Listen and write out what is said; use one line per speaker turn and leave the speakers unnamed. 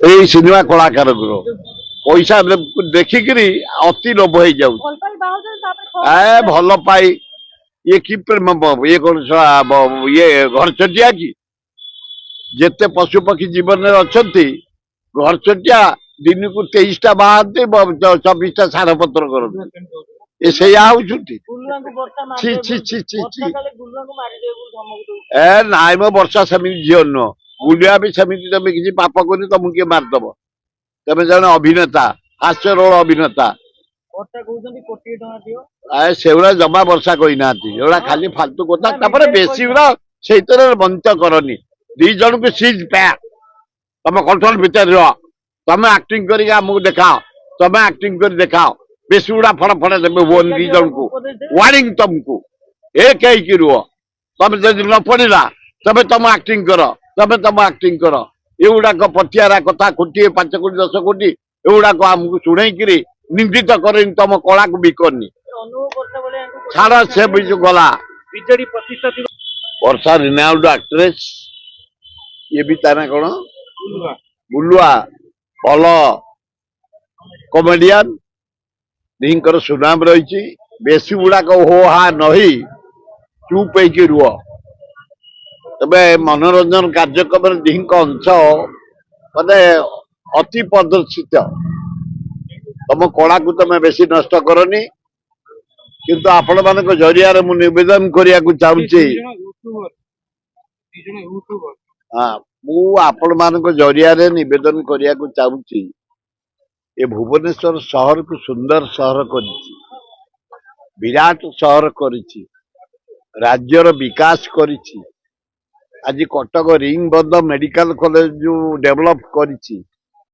ଏଇ ସିନେମା କଳାକାର ପଇସା ଦେଖିକିରି ଅତି ଲୋଭ ହେଇଯାଉଛି। ଭଲ ପାଇ ଇଏ କି ପ୍ରେମ ଇଏ କଣ ଇଏ ଘରଚଟିଆ କି? ଯେତେ ପଶୁ ପକ୍ଷୀ ଜୀବନରେ ଅଛନ୍ତି ଘରଚଟିଆ ଦିନକୁ 23ଟା ବାହାରନ୍ତି 24ଟା ଛାଡ଼ପତ୍ର କରନ୍ତି। ଏ ସେଇଆ ହଉଛନ୍ତି। ଏ ନାଇଁ ମୋ ବର୍ଷା ସେମିତି ଝିଅ ନୁହଁ। ଗୁଲିଆ ବି ସେମିତି ତମେ କିଛି ପାପ କରି ତମକୁ କିଏ ମାରିଦବ। ତମେ ଜଣେ ଅଭିନେତା, ହାସ୍ୟ ରୋଳ ଅଭିନେତା। ସେଗୁଡା ଜମା ବର୍ଷା କହିନାହାନ୍ତି। ଏଗୁଡା ଖାଲି ଫାଲତୁ କଥା। ତାପରେ ବେଶୀ ଗୁଡା ସେଇଥିରେ ବଞ୍ଚ କରନି। 2 ଜଣଙ୍କୁ ସିଜ୍ ପ୍ୟାକ୍ ତମ କଣ୍ଟ୍ରୋଲ ଭିତରେ ରୁହ। ତମେ ଆକ୍ଟିଂ କରିକି ଆମକୁ ଦେଖାଅ। ତମେ ଆକ୍ଟିଂ କରି ଦେଖାଅ। ବେଶୀ ଗୁଡା ଫଡ ଫଡ ଦେବେ ହୁଅନି 2 ଜଣଙ୍କୁ। ୱାର୍ଣିଂ ତମକୁ ଏକ ହେଇକି ରୁହ। ତମେ ଯଦି ନ ପଡିଲା ତମେ ତମ ଆକ୍ଟିଂ କର। ତମେ ତମ ଆକ୍ଟିଂ କର। ଏଗୁଡାକ ପଟିଆରା କଥା କୋଟିଏ 5 କୋଟି 10 କୋଟି ଏଗୁଡାକ ଆମକୁ ଶୁଣେଇକିରି ନିନ୍ଦିତ କରେନି ତମ କଳାକୁ ବିକନି। ଛାଡ ସେ ବିଜୁ ଗଲା।
ବିଜେଡି ପ୍ରତିଷ୍ଠା
ବର୍ଷା ରିନାଉଲ୍ଡ ଆକ୍ଟ୍ରେସ୍। ଇଏ ବି ତା ନା କଣ ବୁଲୁଆ ଭଲ କମେଡିଆନ। ଦିଙ୍କର ସୁନାମ ରହିଛି। ବେଶୀ ଗୁଡାକ ହୋ ହା ନହି ଚୁପ୍ ହେଇକି ରୁହ। ତେବେ ମନୋରଞ୍ଜନ କାର୍ଯ୍ୟକ୍ରମରେ ଦିଙ୍କ ଅଂଶ ମାନେ ଅତି ପ୍ରଦର୍ଶିତ। ତମ କଳାକୁ ତମେ ବେଶୀ ନଷ୍ଟ କରନି। କିନ୍ତୁ ଆପଣ ମାନଙ୍କ ଜରିଆରେ ମୁଁ ନିବେଦନ କରିବାକୁ ଚାହୁଁଛି ମୁଁ ଆପଣ ମାନଙ୍କ ଜରିଆରେ ନିବେଦନ କରିବାକୁ ଚାହୁଁଛି ଏ ଭୁବନେଶ୍ୱର ସହରକୁ ସୁନ୍ଦର ସହର କରିଛି। ବିରାଟ ସହର କରିଛି। ରାଜ୍ୟର ବିକାଶ କରିଛି। ଆଜି କଟକ ରିଙ୍ଗ ବନ୍ଧ ମେଡିକାଲ କଲେଜ ଯୋଉ ଡେଭଲପ କରିଛି